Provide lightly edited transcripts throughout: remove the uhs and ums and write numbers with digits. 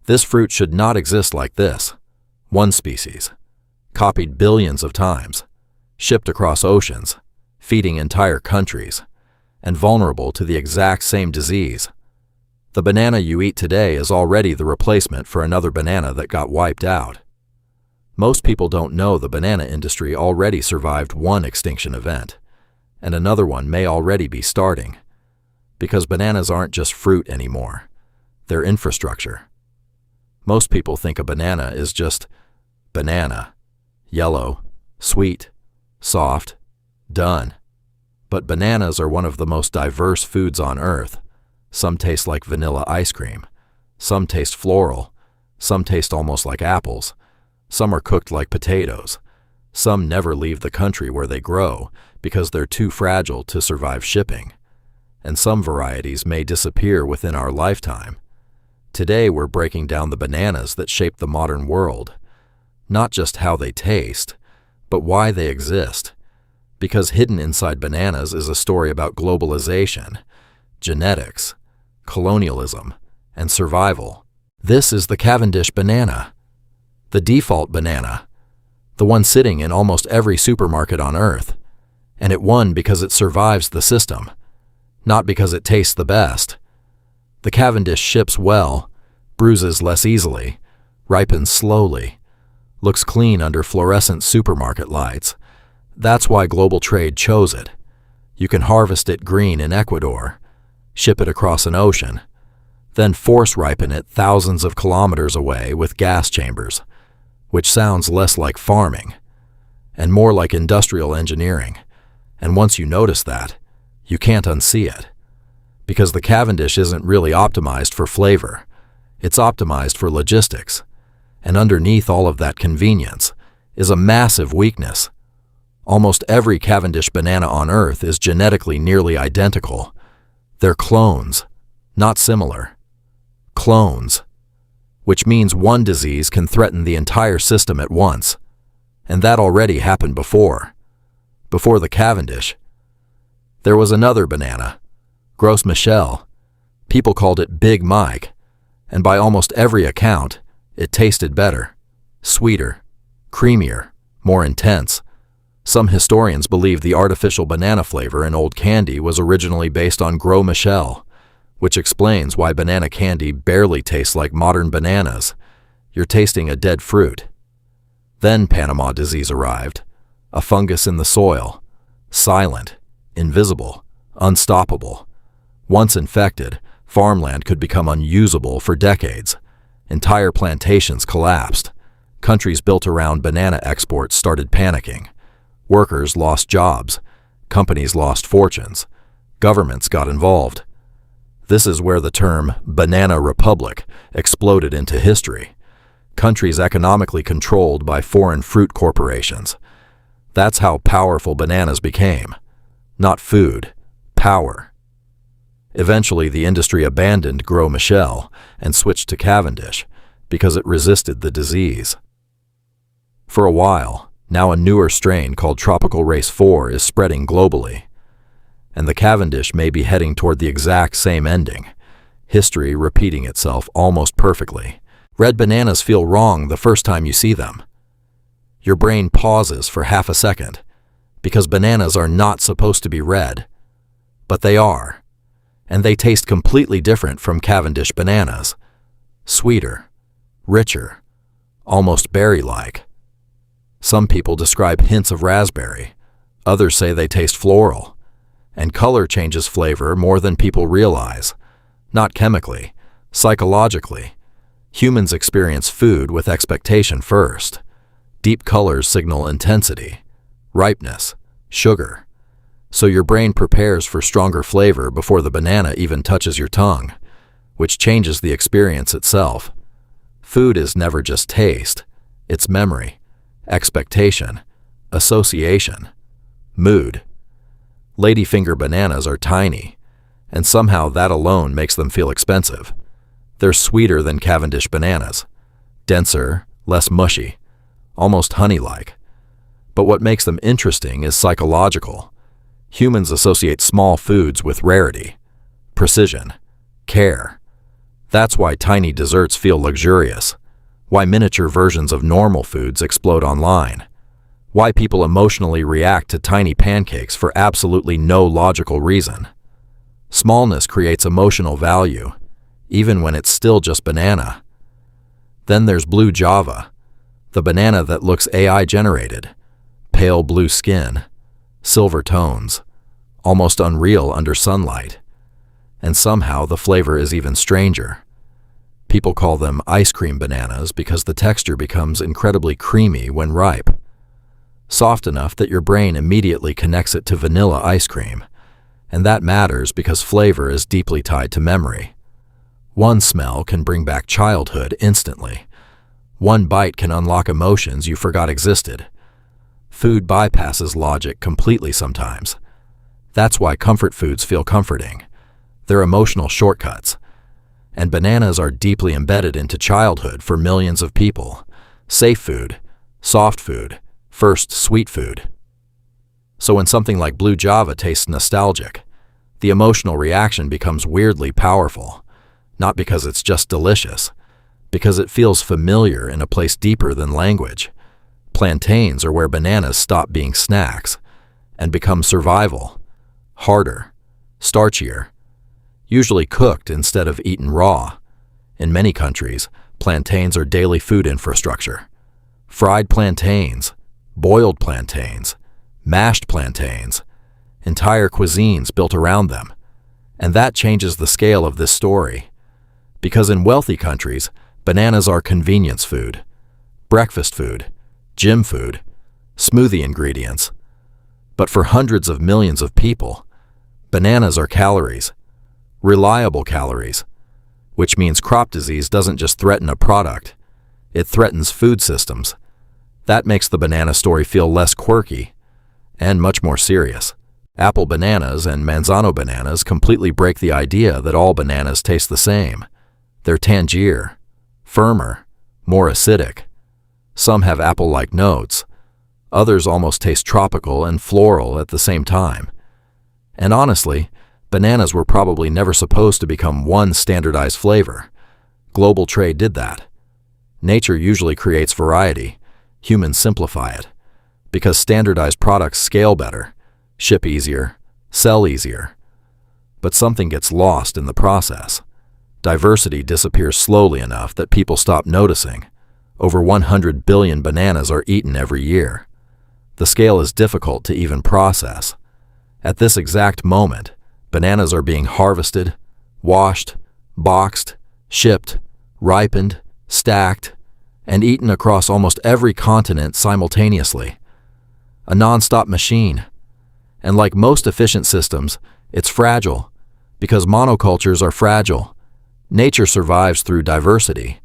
This fruit should not exist like this. One species, copied billions of times, shipped across oceans, feeding entire countries, and vulnerable to the exact same disease. The banana you eat today is already the replacement for another banana that got wiped out. Most people don't know the banana industry already survived one extinction event, and another one may already be starting, because bananas aren't just fruit anymore. They're infrastructure. Most people think a banana is just banana, yellow, sweet, soft, done. But bananas are one of the most diverse foods on Earth. Some taste like vanilla ice cream. Some taste floral. Some taste almost like apples. Some are cooked like potatoes. Some never leave the country where they grow because they're too fragile to survive shipping. And some varieties may disappear within our lifetime. Today we're breaking down the bananas that shape the modern world. Not just how they taste, but why they exist. Because hidden inside bananas is a story about globalization, genetics, colonialism, and survival. This is the Cavendish banana, the default banana, the one sitting in almost every supermarket on Earth. And it won because it survives the system, not because it tastes the best. The Cavendish ships well, bruises less easily, ripens slowly, looks clean under fluorescent supermarket lights. That's why global trade chose it. You can harvest it green in Ecuador, ship it across an ocean, then force ripen it thousands of kilometers away with gas chambers, which sounds less like farming and more like industrial engineering. And once you notice that, you can't unsee it. Because the Cavendish isn't really optimized for flavor. It's optimized for logistics. And underneath all of that convenience is a massive weakness. Almost every Cavendish banana on Earth is genetically nearly identical. They're clones, not similar. Clones, which means one disease can threaten the entire system at once. And that already happened before. Before the Cavendish. There was another banana, Gros Michel. People called it Big Mike, and by almost every account, it tasted better, sweeter, creamier, more intense. Some historians believe the artificial banana flavor in old candy was originally based on Gros Michel, which explains why banana candy barely tastes like modern bananas. You're tasting a dead fruit. Then Panama disease arrived, a fungus in the soil, silent, invisible, unstoppable. Once infected, farmland could become unusable for decades. Entire plantations collapsed. Countries built around banana exports started panicking. Workers lost jobs. Companies lost fortunes. Governments got involved. This is where the term banana republic exploded into history. Countries economically controlled by foreign fruit corporations. That's how powerful bananas became. Not food, power. Eventually, the industry abandoned Gros Michel and switched to Cavendish because it resisted the disease. For a while, now a newer strain called Tropical Race 4 is spreading globally. And the Cavendish may be heading toward the exact same ending, history repeating itself almost perfectly. Red bananas feel wrong the first time you see them. Your brain pauses for half a second, because bananas are not supposed to be red. But they are, and they taste completely different from Cavendish bananas. Sweeter, richer, almost berry-like. Some people describe hints of raspberry, others say they taste floral. And color changes flavor more than people realize. Not chemically, psychologically. Humans experience food with expectation first. Deep colors signal intensity, ripeness, sugar. So your brain prepares for stronger flavor before the banana even touches your tongue, which changes the experience itself. Food is never just taste. It's memory, expectation, association, mood. Ladyfinger bananas are tiny, and somehow that alone makes them feel expensive. They're sweeter than Cavendish bananas, denser, less mushy, almost honey-like. But what makes them interesting is psychological. Humans associate small foods with rarity, precision, care. That's why tiny desserts feel luxurious, why miniature versions of normal foods explode online, why people emotionally react to tiny pancakes for absolutely no logical reason. Smallness creates emotional value, even when it's still just banana. Then there's blue Java, the banana that looks AI-generated, pale blue skin, silver tones, almost unreal under sunlight. And somehow the flavor is even stranger. People call them ice cream bananas because the texture becomes incredibly creamy when ripe, soft enough that your brain immediately connects it to vanilla ice cream, and that matters because flavor is deeply tied to memory. One smell can bring back childhood instantly. One bite can unlock emotions you forgot existed. Food bypasses logic completely sometimes. That's why comfort foods feel comforting. They're emotional shortcuts. And bananas are deeply embedded into childhood for millions of people. Safe food, soft food, first sweet food. So when something like blue Java tastes nostalgic, the emotional reaction becomes weirdly powerful. Not because it's just delicious, because it feels familiar in a place deeper than language. Plantains are where bananas stop being snacks and become survival, harder, starchier, usually cooked instead of eaten raw. In many countries, plantains are daily food infrastructure. Fried plantains, boiled plantains, mashed plantains, entire cuisines built around them. And that changes the scale of this story. Because in wealthy countries, bananas are convenience food, breakfast food, gym food, smoothie ingredients. But for hundreds of millions of people, bananas are calories, reliable calories, which means crop disease doesn't just threaten a product, it threatens food systems. That makes the banana story feel less quirky and much more serious. Apple bananas and manzano bananas completely break the idea that all bananas taste the same. They're tangier, firmer, more acidic. Some have apple-like notes. Others almost taste tropical and floral at the same time. And honestly, bananas were probably never supposed to become one standardized flavor. Global trade did that. Nature usually creates variety. Humans simplify it. Because standardized products scale better, ship easier, sell easier. But something gets lost in the process. Diversity disappears slowly enough that people stop noticing. Over 100 billion bananas are eaten every year. The scale is difficult to even process. At this exact moment, bananas are being harvested, washed, boxed, shipped, ripened, stacked, and eaten across almost every continent simultaneously. A non-stop machine. And like most efficient systems, it's fragile. Because monocultures are fragile. Nature survives through diversity.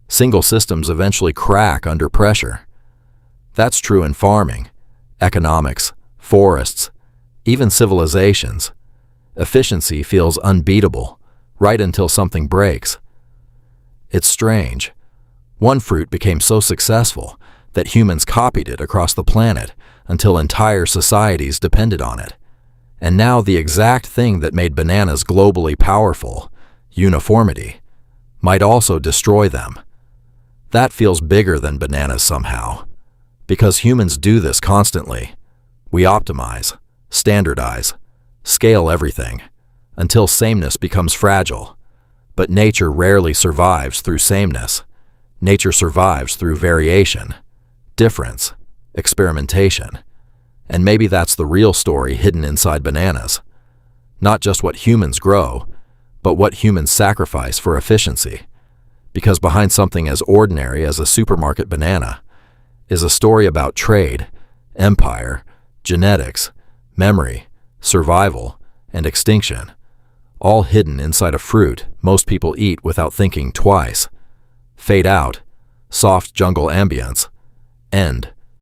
Single systems eventually crack under pressure. That's true in farming, economics, forests, even civilizations. Efficiency feels unbeatable, right until something breaks. It's strange. One fruit became so successful that humans copied it across the planet until entire societies depended on it. And now the exact thing that made bananas globally powerful, uniformity, might also destroy them. That feels bigger than bananas somehow. Because humans do this constantly. We optimize, standardize, scale everything, until sameness becomes fragile. But nature rarely survives through sameness. Nature survives through variation, difference, experimentation. And maybe that's the real story hidden inside bananas. Not just what humans grow, but what humans sacrifice for efficiency. Because behind something as ordinary as a supermarket banana is a story about trade, empire, genetics, memory, survival, and extinction, all hidden inside a fruit most people eat without thinking twice. Fade out, soft jungle ambience, end.